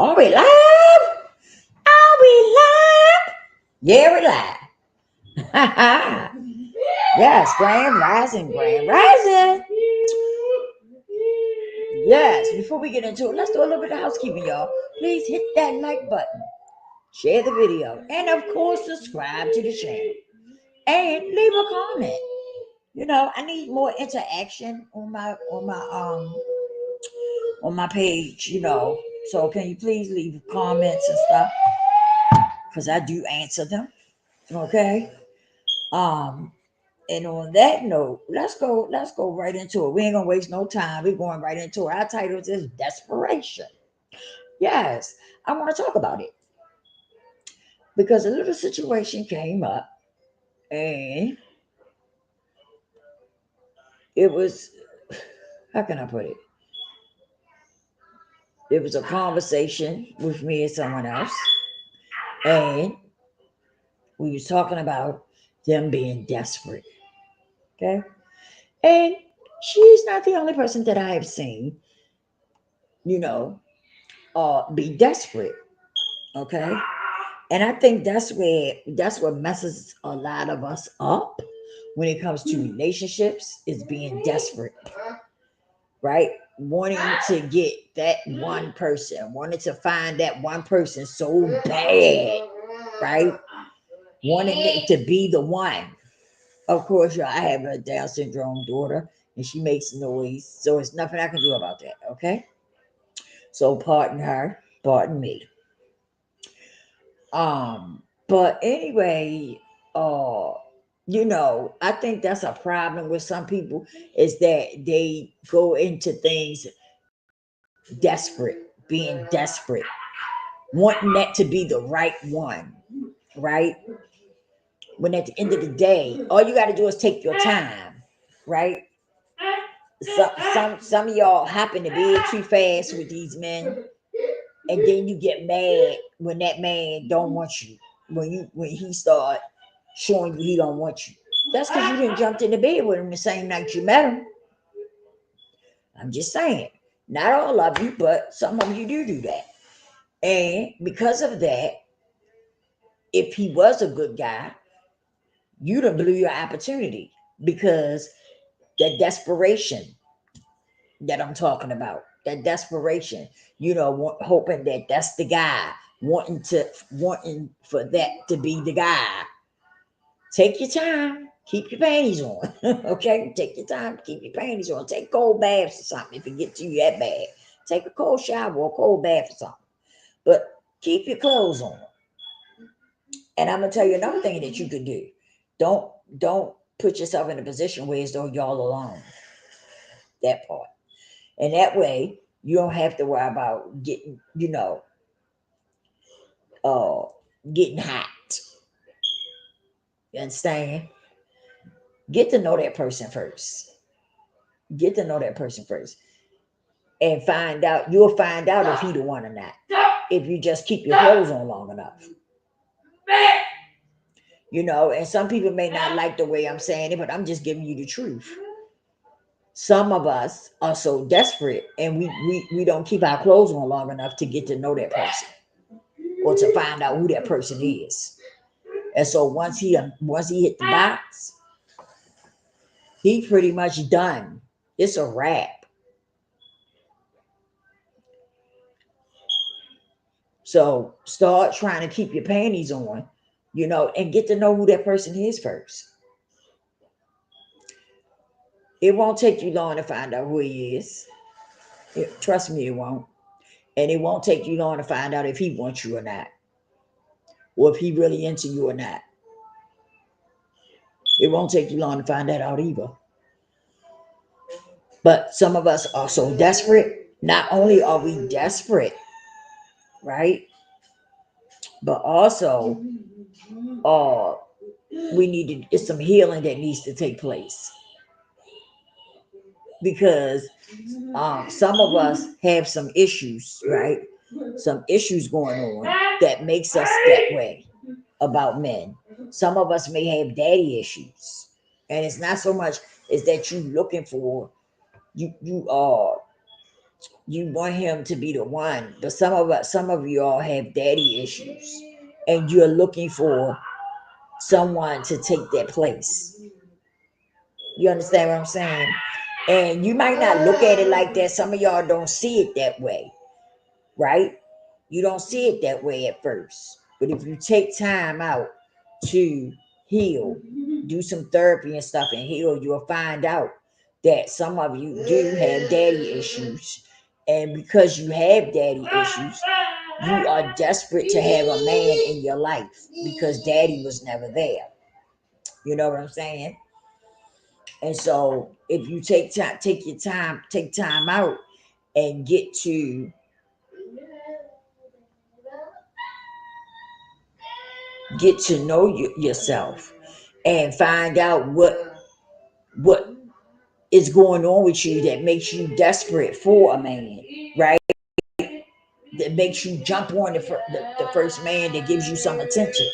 Are we live? Are we live? Yeah, we live. Yes, Grand Rising, Grand Rising. Yes, before we get into it, let's do a little bit of housekeeping, y'all. Please hit that like button, share the video, and of course, subscribe to the channel. And leave a comment. You know, I need more interaction on my page, you know. So can you please leave comments and stuff? Because I do answer them. Okay. Um, and on that note, let's go right into it. We ain't gonna waste no time. We're going right into it. Our title is Desperation. Yes, I want to talk about it because a little situation came up and it was, how can I put it? It was a conversation with me and someone else, and we was talking about them being desperate. Okay. And she's not the only person that I have seen, you know, be desperate. Okay. And I think that's what messes a lot of us up when it comes to relationships is being desperate, right? Wanting to get that one person, wanting to find that one person so bad, right? Wanting it to be the one. Of course, I have a Down syndrome daughter and she makes noise. So it's nothing I can do about that. Okay. So pardon her, pardon me. But anyway, uh, I think that's a problem with some people is that they go into things desperate, being desperate, wanting that to be the right one, right? When at the end of the day, all you got to do is take your time, right? Some of y'all happen to be too fast with these men, and then you get mad when that man don't want you. When he start showing you he don't want you. That's because you didn't jump in the bed with him the same night you met him. I'm just saying. Not all of you, but some of you do that. And because of that, if he was a good guy, you'd have blew your opportunity because that desperation that I'm talking about, that desperation, hoping that that's the guy, wanting for that to be the guy. Take your time, keep your panties on. Okay, take your time, keep your panties on. Take cold baths or something if it gets to you that bad. Take a cold shower or a cold bath or something, but keep your clothes on. And I'm gonna tell you another thing that you could do. Don't put yourself in a position where it's though y'all alone. That part. And that way you don't have to worry about uh getting hot. You understand? Get to know that person first. Get to know that person first. And you'll find out if he the one or not. If you just keep your clothes on long enough. And some people may not like the way I'm saying it, but I'm just giving you the truth. Some of us are so desperate and we don't keep our clothes on long enough to get to know that person or to find out who that person is. And so once he hit the box, he pretty much done. It's a wrap. So start trying to keep your panties on, and get to know who that person is first. It won't take you long to find out who he is. Trust me, it won't. And it won't take you long to find out if he wants you or not, or if he really into you or not. It won't take you long to find that out either. But some of us are so desperate. Not only are we desperate, right? But also, uh, it's some healing that needs to take place because some of us have some issues, right? Some issues going on that makes us that way about men. Some of us may have daddy issues, and it's not so much is that you looking for you you want him to be the one, but some of you all have daddy issues, and you're looking for someone to take that place. You understand what I'm saying? And you might not look at it like that. Some of y'all don't see it that way, right? You don't see it that way at first. But if you take time out to heal, do some therapy and stuff and heal, you'll find out that some of you do have daddy issues. And because you have daddy issues, you are desperate to have a man in your life because daddy was never there. You know what I'm saying? And so if you take time out and get to know yourself and find out what is going on with you that makes you desperate for a man, right? That makes you jump on the first man that gives you some attention.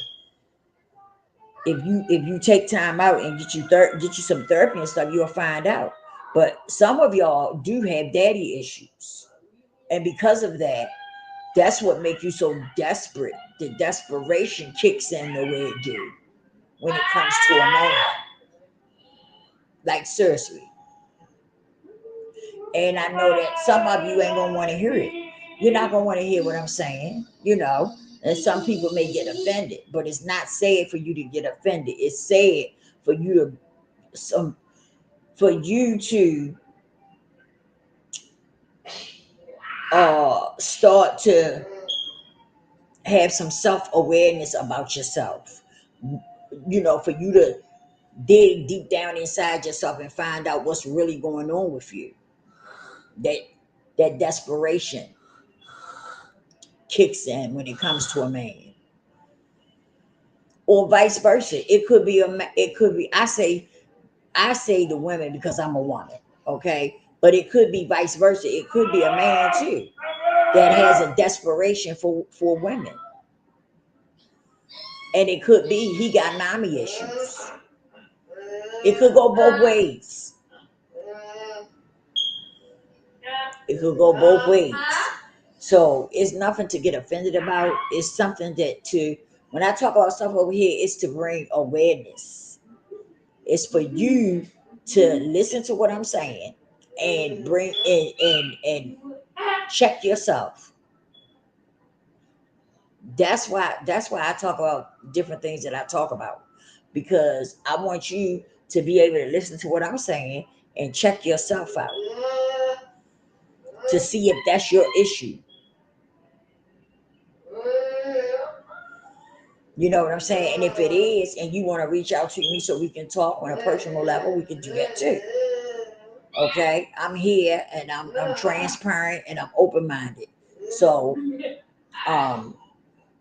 If you take time out and get you some therapy and stuff, you'll find out. But some of y'all do have daddy issues, and because of that, that's what makes you so desperate. The desperation kicks in the way it do when it comes to a man. Like seriously. And I know that some of you ain't gonna want to hear it. You're not gonna want to hear what I'm saying, And some people may get offended, but it's not said for you to get offended. It's said for you to start to have some self-awareness about yourself. For you to dig deep down inside yourself and find out what's really going on with you. That desperation kicks in when it comes to a man, or vice versa. It could be. I say the women because I'm a woman, okay? But it could be vice versa. It could be a man too that has a desperation for women, and it could be he got mommy issues. It could go both ways. It could go both ways. So it's nothing to get offended about. It's something when I talk about stuff over here, it's to bring awareness. It's for you to listen to what I'm saying and bring in and check yourself. That's why I talk about different things that I talk about, because I want you to be able to listen to what I'm saying and check yourself out to see if that's your issue. You know what I'm saying? And if it is, and you want to reach out to me so we can talk on a personal level, we can do that too. Okay? I'm here and I'm transparent and I'm open minded. So,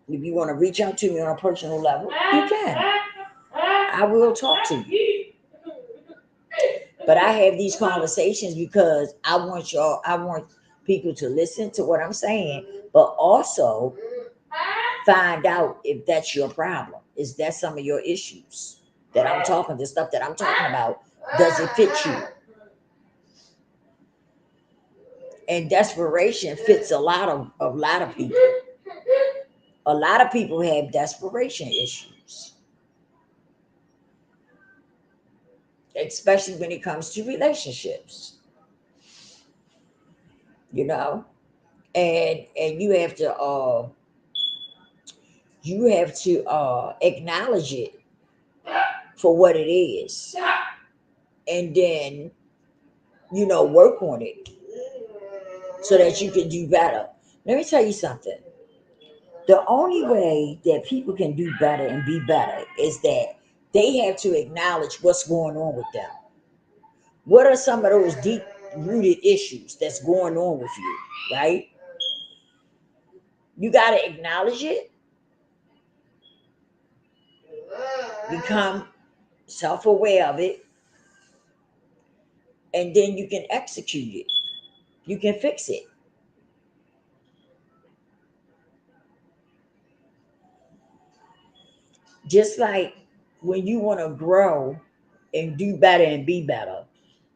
if you want to reach out to me on a personal level, you can. I will talk to you. But I have these conversations because I want people to listen to what I'm saying, but also find out if that's your problem. Is that some of your issues the stuff that I'm talking about? Does it fit you? And desperation fits a lot of people. A lot of people have desperation issues, especially when it comes to relationships. You know, and you have to acknowledge it for what it is, and then work on it so that you can do better. Let me tell you something. The only way that people can do better and be better is that they have to acknowledge what's going on with them. What are some of those deep rooted issues that's going on with you, right? You got to acknowledge it, become self aware of it, and then you can execute it. You can fix it. Just like when you want to grow and do better and be better,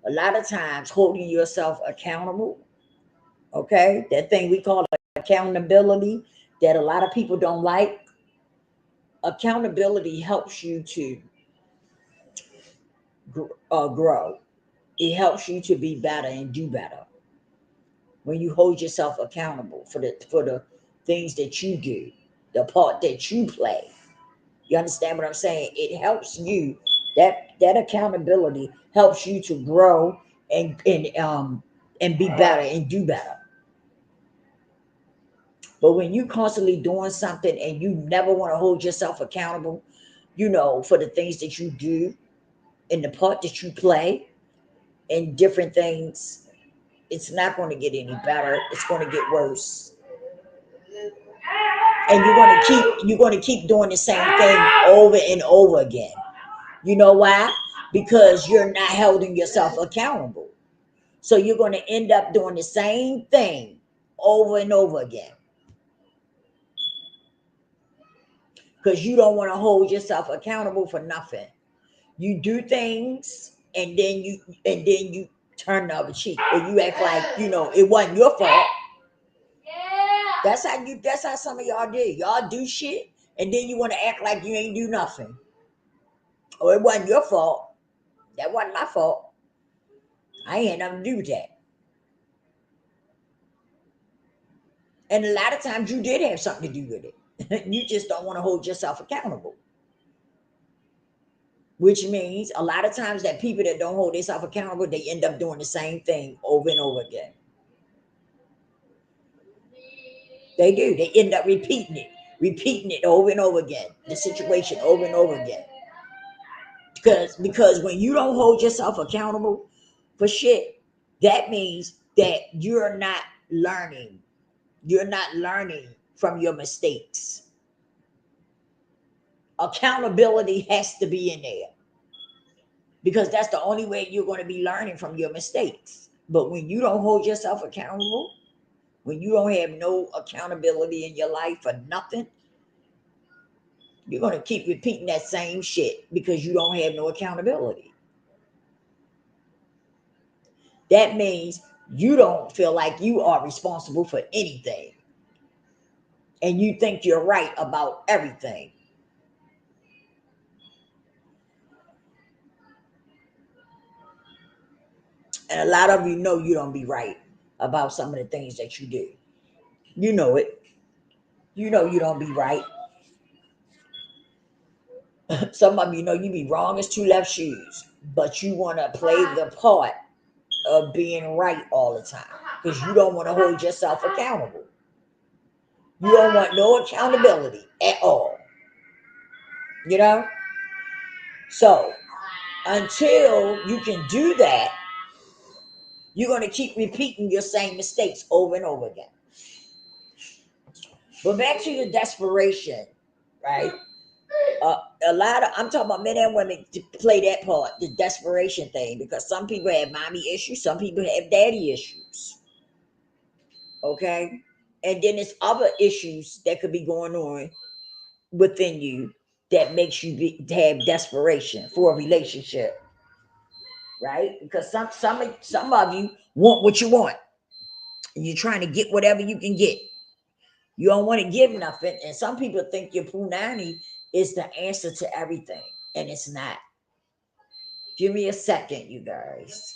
a lot of times holding yourself accountable Okay, that thing we call accountability that a lot of people don't like. Accountability helps you to grow. It helps you to be better and do better when you hold yourself accountable for the things that you do, the part that you play. You understand what I'm saying? It helps you. That accountability helps you to grow and be better and do better. But when you constantly doing something and you never want to hold yourself accountable, for the things that you do and the part that you play in different things, it's not going to get any better. It's going to get worse. And you're going to keep doing the same thing over and over again. You know why? Because you're not holding yourself accountable. So you're going to end up doing the same thing over and over again because you don't want to hold yourself accountable for nothing. You do things and then you turn the other cheek, or you act like it wasn't your fault. That's how some of y'all do. Y'all do shit and then you want to act like you ain't do nothing. Or it wasn't your fault. That wasn't my fault. I ain't had nothing to do with that. And a lot of times you did have something to do with it. You just don't want to hold yourself accountable. Which means a lot of times that people that don't hold themselves accountable, they end up doing the same thing over and over again. They do. They end up repeating it over and over again. The situation over and over again. Because when you don't hold yourself accountable for shit, that means that you're not learning. You're not learning from your mistakes. Accountability has to be in there because that's the only way you're going to be learning from your mistakes. But when you don't hold yourself accountable, when you don't have no accountability in your life for nothing, you're going to keep repeating that same shit because you don't have no accountability. That means you don't feel like you are responsible for anything. And you think you're right about everything. And a lot of you know you don't be right about some of the things that you do. You know it. You know you don't be right. Some of you know you be wrong as two left shoes, but you want to play the part of being right all the time because you don't want to hold yourself accountable. You don't want no accountability at all. You know? So until you can do that, you're going to keep repeating your same mistakes over and over again. But back to your desperation, right? A lot of I'm talking about men and women to play that part, the desperation thing, because some people have mommy issues, some people have daddy issues. Okay, and then there's other issues that could be going on within you that makes you have desperation for a relationship, right? Because some of you want what you want, and you're trying to get whatever you can get. You don't want to give nothing, and some people think your punani is the answer to everything, and it's not. Give me a second, you guys.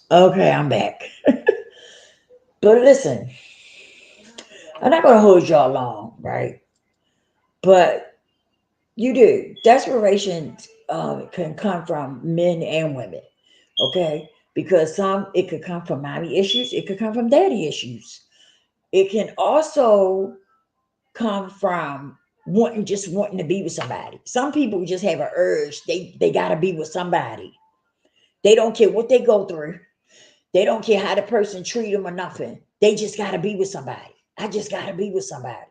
Okay, I'm back. But listen, I'm not gonna hold y'all long, right? But you do. Desperation can come from men and women. Okay, because some it could come from mommy issues, it could come from daddy issues. It can also come from wanting to be with somebody. Some people just have an urge, they gotta be with somebody. They don't care what they go through. They don't care how the person treat them or nothing. They just gotta be with somebody. I just gotta be with somebody.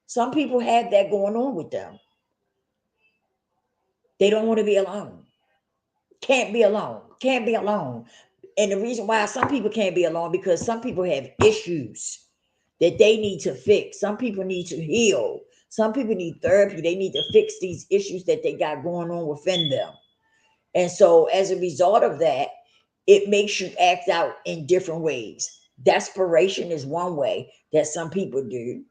Some people have that going on with them. They don't want to be alone. Can't be alone. Can't be alone. And the reason why some people can't be alone, because some people have issues that they need to fix. Some people need to heal. Some people need therapy. They need to fix these issues that they got going on within them. And so as a result of that, it makes you act out in different ways. Desperation is one way that some people do.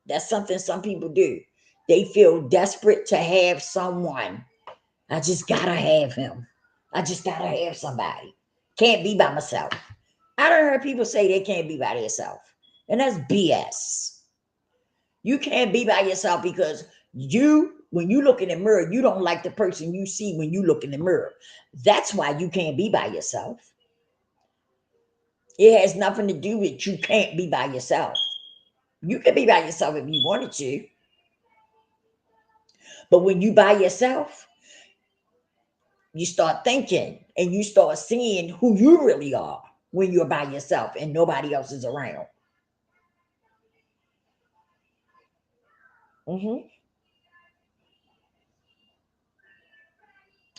That's something some people do. They feel desperate to have someone. I just gotta have him. I just gotta have somebody. Can't be by myself. I don't heard people say they can't be by themselves. And that's BS. You can't be by yourself because when you look in the mirror, you don't like the person you see when you look in the mirror. That's why you can't be by yourself. It has nothing to do with you can't be by yourself. You can be by yourself if you wanted to. But when you by yourself, you start thinking and you start seeing who you really are when you're by yourself and nobody else is around. hmm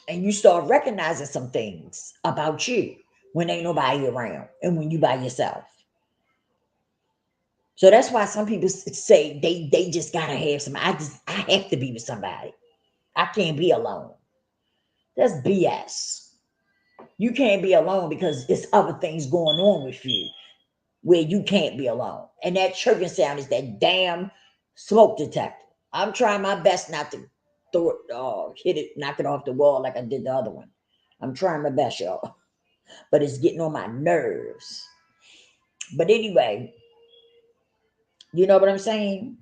And you start recognizing some things about you when ain't nobody around and when you by yourself. So that's why some people say they just gotta have some. I have to be with somebody. I can't be alone. That's BS. You can't be alone because it's other things going on with you where you can't be alone. And that chirping sound is that damn smoke detector. I'm trying my best not to throw it, hit it, knock it off the wall like I did the other one. I'm trying my best, y'all, but it's getting on my nerves. But anyway, you know what I'm saying?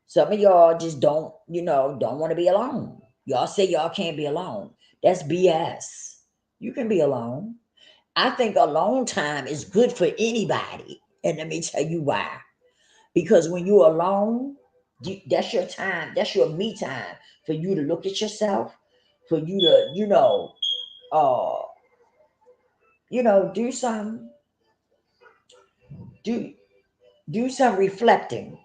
Some of y'all just don't want to be alone. Y'all say y'all can't be alone. That's BS. You can be alone. I think alone time is good for anybody. And let me tell you why. Because when you're alone, that's your time, that's your me time for you to look at yourself, for you to, uh, do do do some reflecting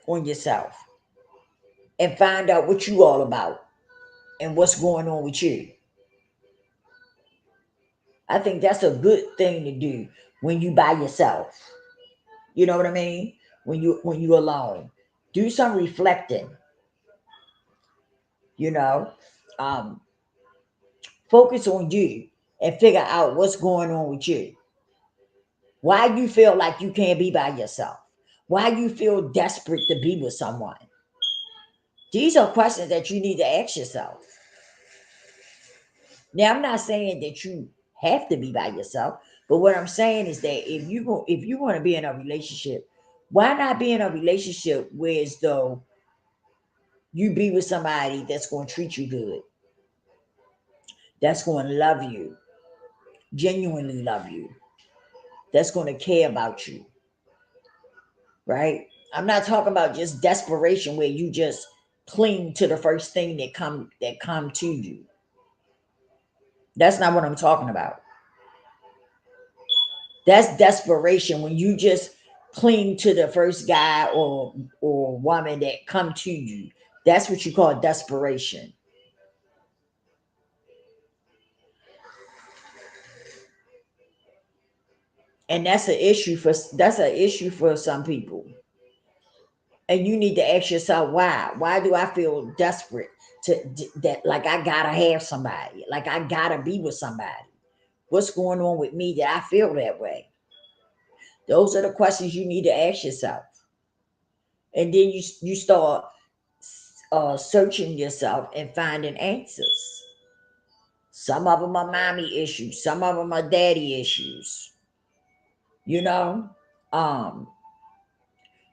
on yourself and find out what you all about and what's going on with you. I think that's a good thing to do when you by yourself. You know what I mean? When you alone. Do some reflecting, you know. Um, Focus on you and figure out what's going on with you. Why you feel like you can't be by yourself? Why you feel desperate to be with someone? These are questions that you need to ask yourself. Now, I'm not saying that you have to be by yourself, but what I'm saying is that if you want to be in a relationship, why not be in a relationship where as though you be with somebody that's going to treat you good, that's going to love you, genuinely love you, that's going to care about you, right? I'm not talking about just desperation where you just cling to the first thing that come to you. That's not what I'm talking about. That's desperation when you just cling to the first guy or woman that come to you. That's what you call desperation. And that's an issue for some people. And you need to ask yourself why. Why do I feel desperate that like I gotta have somebody, like I gotta be with somebody? What's going on with me that I feel that way? Those are the questions you need to ask yourself, and then you start searching yourself and finding answers. Some of them are mommy issues, some of them are daddy issues. You know, um,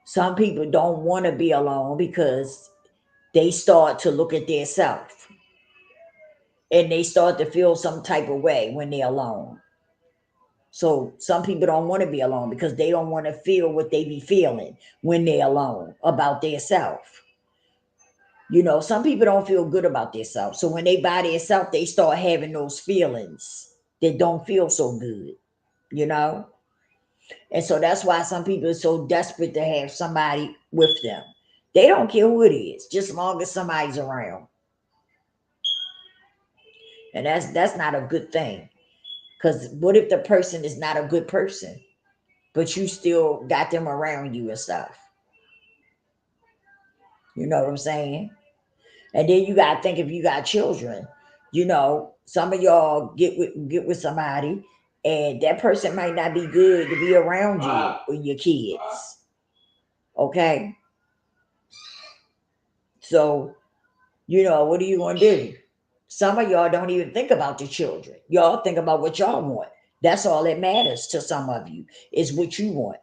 some people don't want to be alone because they start to look at their self. and they start to feel some type of way when they're alone. So some people don't want to be alone because they don't want to feel what they be feeling when they're alone about their self. You know, some people don't feel good about themselves. So when they by themselves, they start having those feelings that don't feel so good, you know? And so that's why some people are so desperate to have somebody with them. They don't care who it is, just as long as somebody's around. And that's not a good thing. Because what if the person is not a good person, but you still got them around you and stuff? You know what I'm saying? And then you gotta think if you got children, you know, some of y'all get with somebody and that person might not be good to be around you or your kids. Okay. So, you know, what are you gonna do? Some of y'all don't even think about the children. Y'all think about what y'all want. That's all that matters to some of you is what you want.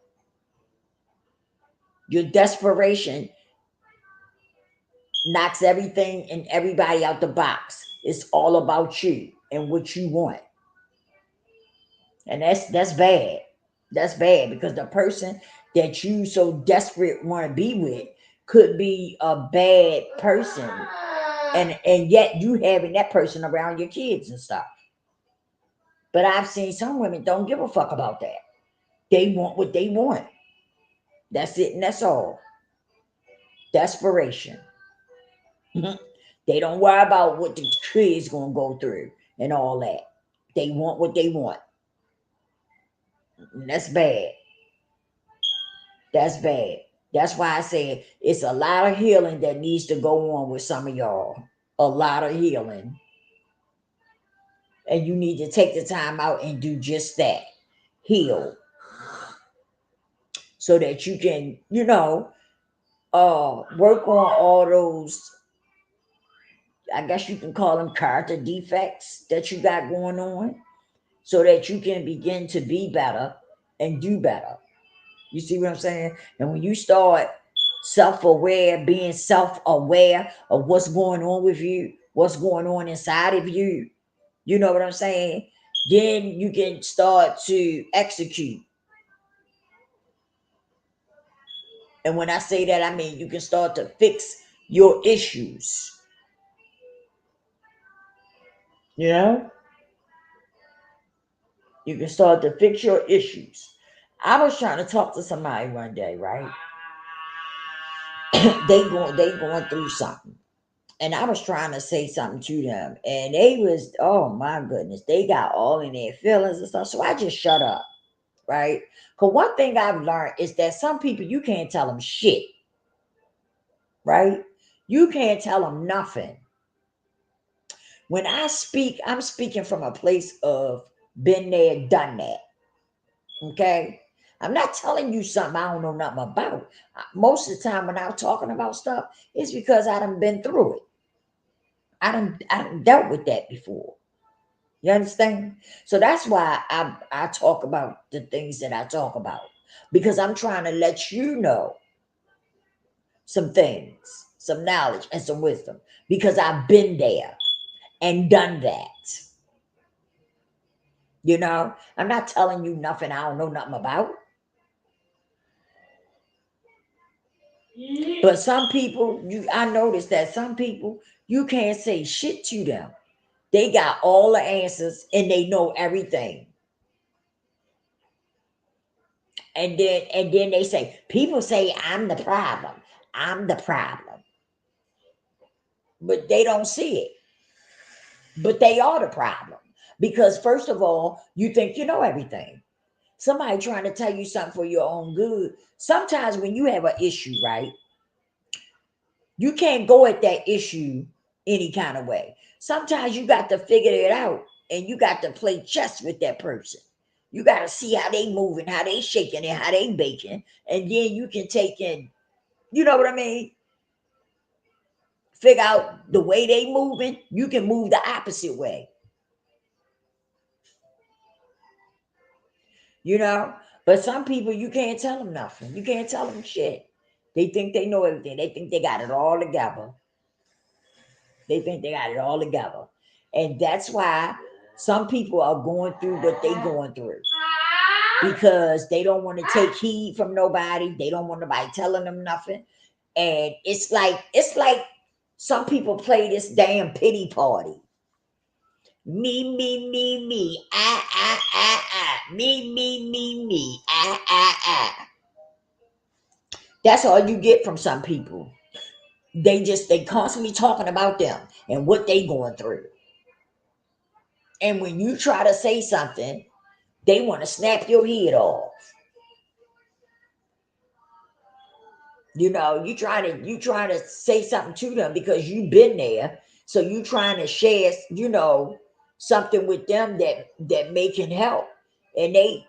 Your desperation knocks everything and everybody out the box. It's all about you and what you want. And that's bad. That's bad because the person that you so desperate want to be with could be a bad person. And yet you having that person around your kids and stuff. But I've seen some women don't give a fuck about that. They want what they want. That's it and that's all. Desperation. They don't worry about what the kids gonna go through and all that. They want what they want. And that's bad. That's bad. That's why I said it's a lot of healing that needs to go on with some of y'all. A lot of healing. And you need to take the time out and do just that. Heal. So that you can, you know, work on all those, I guess you can call them character defects that you got going on, so that you can begin to be better and do better. You see what I'm saying? And when you start self-aware, being self-aware of what's going on with you, what's going on inside of you, you know what I'm saying? Then you can start to execute. And when I say that, I mean you can start to fix your issues. You know? You can start to fix your issues. I was trying to talk to somebody one day, right? they going through something. And I was trying to say something to them. And they was, oh my goodness, they got all in their feelings and stuff. So I just shut up, right? Because one thing I've learned is that some people you can't tell them shit, right? You can't tell them nothing. When I speak, I'm speaking from a place of been there, done that. Okay. I'm not telling you something I don't know nothing about. Most of the time when I'm talking about stuff, it's because I done been through it. I done dealt with that before. You understand? So that's why I talk about the things that I talk about. Because I'm trying to let you know some things, some knowledge and some wisdom. Because I've been there and done that. You know, I'm not telling you nothing I don't know nothing about. But some people, I noticed that some people, you can't say shit to them. They got all the answers and they know everything. And then they say, people say I'm the problem. I'm the problem. But they don't see it. But they are the problem. Because first of all, you think you know everything. Somebody trying to tell you something for your own good. Sometimes when you have an issue, right? You can't go at that issue any kind of way. Sometimes you got to figure it out and you got to play chess with that person. You got to see how they moving, how they shaking and how they baking. And then you can take in, you know what I mean? Figure out the way they moving. You can move the opposite way. You know? But some people, you can't tell them nothing. You can't tell them shit. They think they know everything. They think they got it all together. They think they got it all together. And that's why some people are going through what they going through, because they don't want to take heed from nobody. They don't want nobody telling them nothing. And it's like some people play this damn pity party. Me, me, That's all you get from some people. They constantly talking about them and what they going through. And when you try to say something, they want to snap your head off. You trying to say something to them because you've been there. So you trying to share, something with them that may can help. And they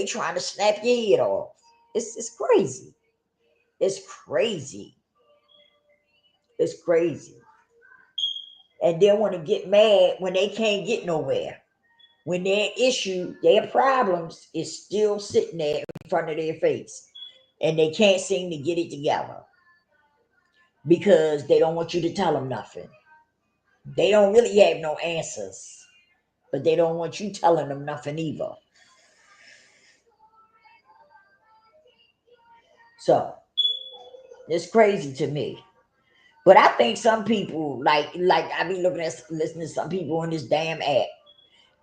trying to snap your head off. It's crazy. It's crazy. It's crazy. And they want to get mad when they can't get nowhere. When their issue, their problems is still sitting there in front of their face. And they can't seem to get it together because they don't want you to tell them nothing. They don't really have no answers, but they don't want you telling them nothing either. So it's crazy to me. But I think some people like I be listening to some people on this damn app,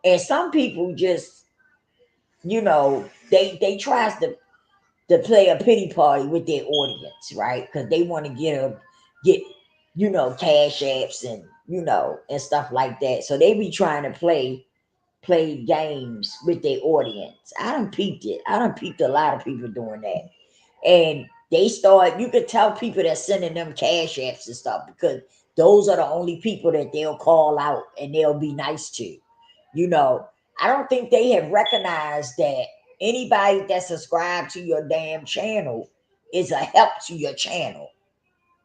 and some people just they tries to play a pity party with their audience, right? Because they want to get cash apps and stuff like that. So they be trying to play games with their audience. I done peeped it. I done peeped a lot of people doing that. And you could tell people that sending them cash apps and stuff because those are the only people that they'll call out and they'll be nice to. I don't think they have recognized that anybody that subscribed to your damn channel is a help to your channel.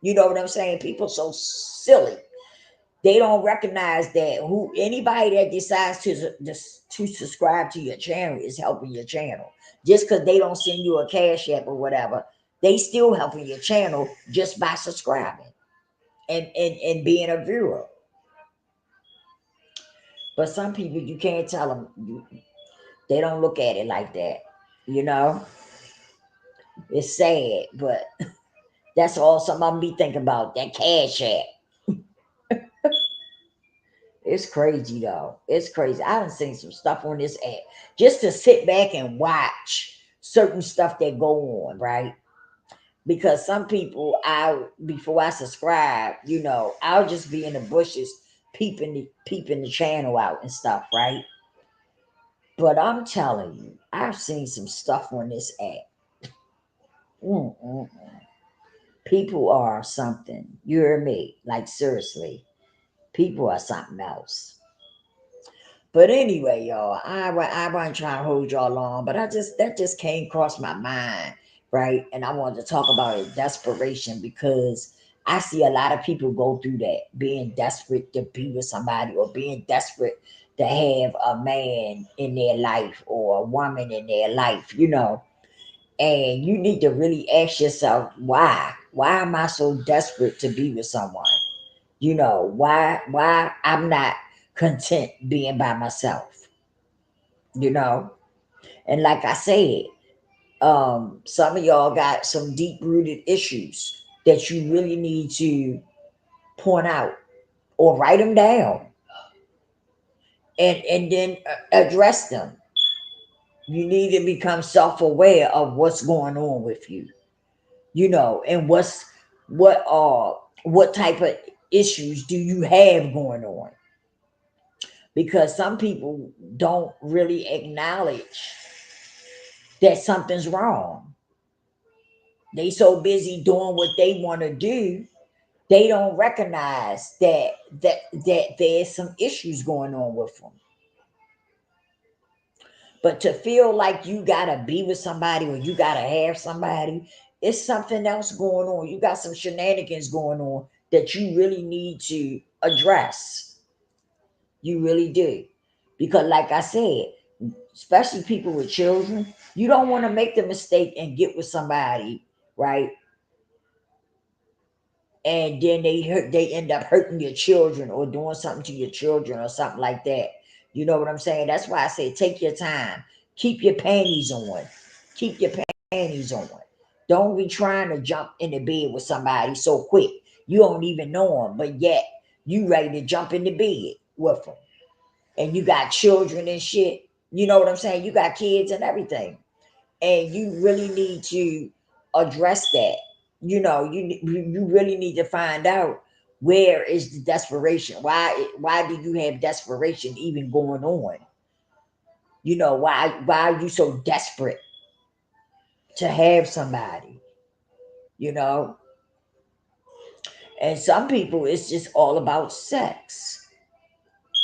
You know what I'm saying? People so silly. They don't recognize that anybody that decides to subscribe to your channel is helping your channel. Just because they don't send you a cash app or whatever, they still helping your channel just by subscribing and being a viewer. But some people, you can't tell them. They don't look at it like that. You know, it's sad, but that's all some of them be thinking about, that cash app. It's crazy though. It's crazy. I done seen some stuff on this app just to sit back and watch certain stuff that go on, right? Because some people, before I subscribe, I'll just be in the bushes peeping the channel out and stuff, right? But I'm telling you, I've seen some stuff on this app. Mm-mm. People are something. You hear me? Like seriously, people are something else. But anyway, y'all, I wasn't trying to hold y'all long, but that just came across my mind, right? And I wanted to talk about it, desperation, because I see a lot of people go through that, being desperate to be with somebody or being desperate to have a man in their life or a woman in their life. And you need to really ask yourself, why? Why am I so desperate to be with someone? Why I'm not content being by myself, you know? And like I said, some of y'all got some deep rooted issues that you really need to point out or write them down and then address them. You need to become self-aware of what's going on with you, and what type of issues do you have going on? Because some people don't really acknowledge that something's wrong. They so busy doing what they want to do, they don't recognize that there's some issues going on with them. But to feel like you gotta be with somebody or you gotta have somebody, it's something else going on. You got some shenanigans going on that you really need to address. You really do. Because like I said, especially people with children, you don't want to make the mistake and get with somebody, right? and then they end up hurting your children or doing something to your children or something like that. You know what I'm saying? That's why I say take your time. Keep your panties on. Keep your panties on. Don't be trying to jump in the bed with somebody so quick. You don't even know them, but yet you ready to jump in the bed with them. And you got children and shit. You know what I'm saying? You got kids and everything. And you really need to address that. You know, you really need to find out where is the desperation. Why do you have desperation even going on? You know, why are you so desperate to have somebody? You know, and some people it's just all about sex.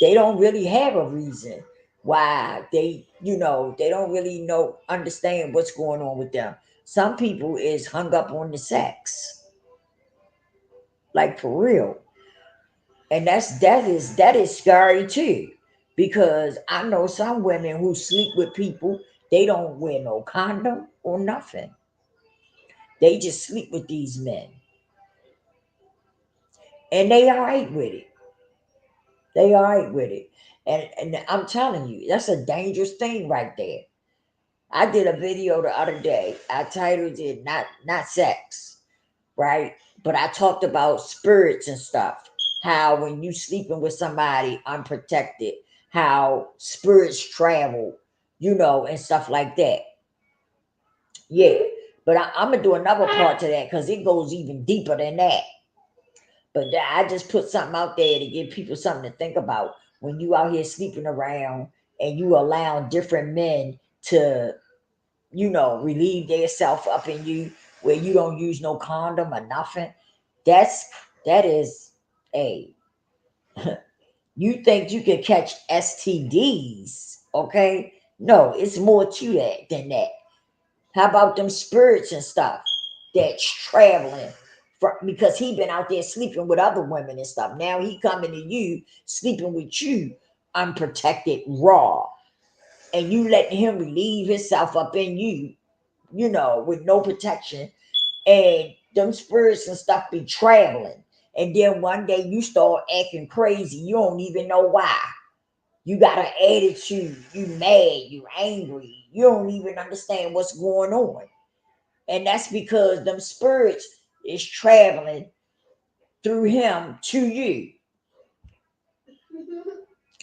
They don't really have a reason why they don't really understand what's going on with them. Some people is hung up on the sex, like for real. And that is scary too, because I know some women who sleep with people, they don't wear no condom or nothing. They just sleep with these men, and they all right with it. They all right with it. And I'm telling you, that's a dangerous thing right there. I did a video the other day. I titled it not sex, right? But I talked about spirits and stuff. How when you sleeping with somebody unprotected, how spirits travel, and stuff like that. Yeah. But I'm gonna do another part to that because it goes even deeper than that. But I just put something out there to give people something to think about when you out here sleeping around and you allow different men to, relieve their self up in you where you don't use no condom or nothing. That is a you think you can catch STDs, okay? No, it's more to that than that. How about them spirits and stuff that's traveling because he been out there sleeping with other women and stuff. Now he coming to you, sleeping with you, unprotected, raw, and you letting him relieve himself up in you, with no protection, and them spirits and stuff be traveling. And then one day you start acting crazy. You don't even know why. You got an attitude. You mad. You angry. You don't even understand what's going on. And that's because them spirits is traveling through him to you.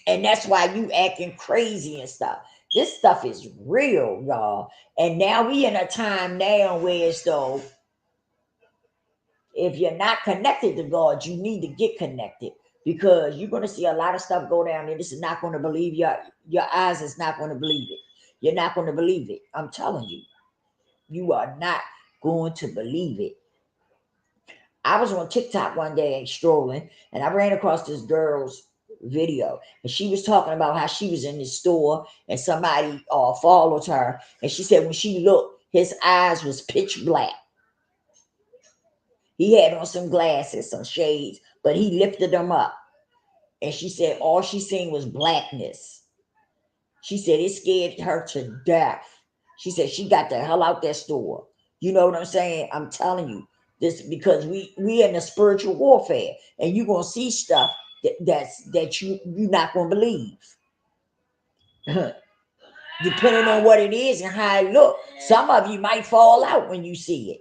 And that's why you acting crazy and stuff. This stuff is real, y'all. And now we in a time now where it's though, if you're not connected to God, you need to get connected because you're going to see a lot of stuff go down and this is not going to believe your eyes is not going to believe it. You're not going to believe it. I'm telling you. You are not going to believe it. I was on TikTok one day strolling and I ran across this girl's video and she was talking about how she was in this store and somebody followed her and she said when she looked, his eyes was pitch black. He had on some glasses, some shades, but he lifted them up. And she said all she seen was blackness. She said it scared her to death. She said she got the hell out that store. You know what I'm saying? I'm telling you this because we in a spiritual warfare, and you're gonna see stuff that you're not gonna believe. Depending on what it is and how it look, some of you might fall out when you see it.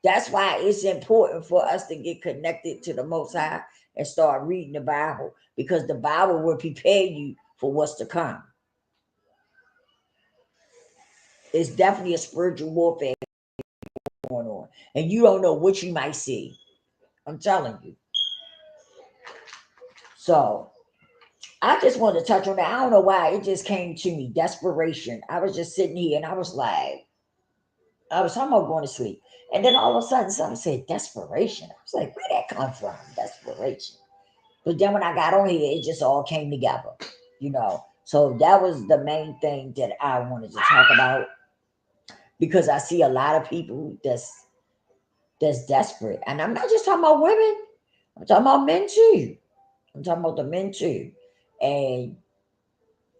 That's why it's important for us to get connected to the Most High and start reading the Bible because the Bible will prepare you for what's to come. It's definitely a spiritual warfare going on, and you don't know what you might see. I'm telling you. So I just wanted to touch on that. I don't know why it just came to me. Desperation. I was just sitting here and I was like, I was talking about going to sleep. And then all of a sudden something said desperation. I was like, where that come from? Desperation. But then when I got on here, it just all came together, So that was the main thing that I wanted to talk about because I see a lot of people that's desperate. And I'm not just talking about women. I'm talking about men too. I'm talking about the men too. And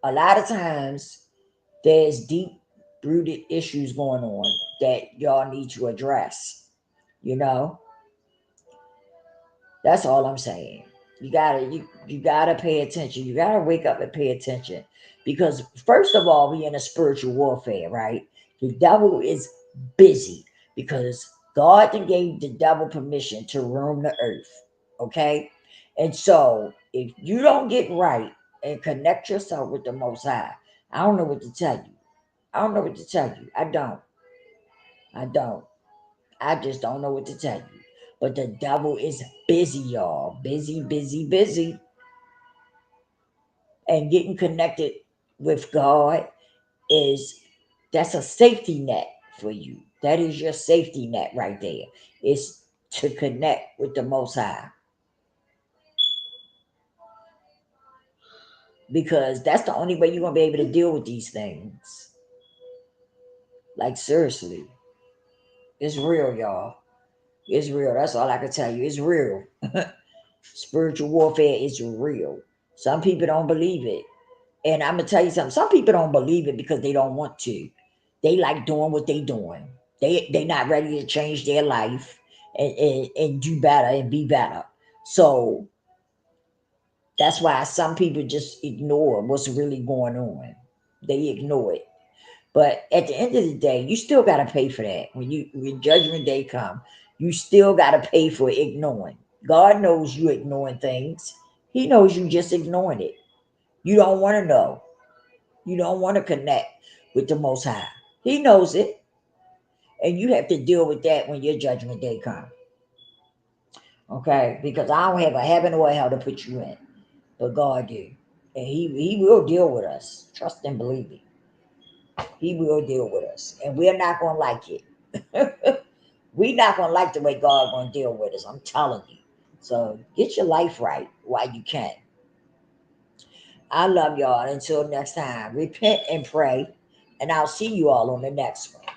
a lot of times there's deep rooted issues going on that y'all need to address, you know? That's all I'm saying. You gotta pay attention. You gotta wake up and pay attention. Because first of all, we in a spiritual warfare, right? The devil is busy because God then gave the devil permission to roam the earth. Okay? And so if you don't get right and connect yourself with the most high, I don't know what to tell you. I don't know what to tell you. I don't. I don't. I just don't know what to tell you. But the devil is busy, y'all. Busy, busy, busy. And getting connected with God is that's a safety net for you. That is your safety net right there. It's to connect with the most high. Because that's the only way you're gonna be able to deal with these things. Like seriously. It's real, y'all. It's real. That's all I can tell you. It's real. Spiritual warfare is real. Some people don't believe it. And I'm gonna tell you something. Some people don't believe it because they don't want to. They like doing what they doing. They not ready to change their life and do better and be better. So that's why some people just ignore what's really going on. They ignore it. But at the end of the day, you still gotta pay for that. When judgment day come, you still gotta pay for ignoring. God knows you ignoring things. He knows you just ignoring it. You don't want to know. You don't want to connect with the Most High. He knows it, and you have to deal with that when your judgment day comes. Okay, because I don't have a heaven or a hell to put you in, but God do, and He will deal with us. Trust and believe me. He will deal with us, and we're not gonna like it. We're not gonna like the way God gonna deal with us. I'm telling you. So get your life right while you can. I love y'all. Until next time, repent and pray, and I'll see you all on the next one.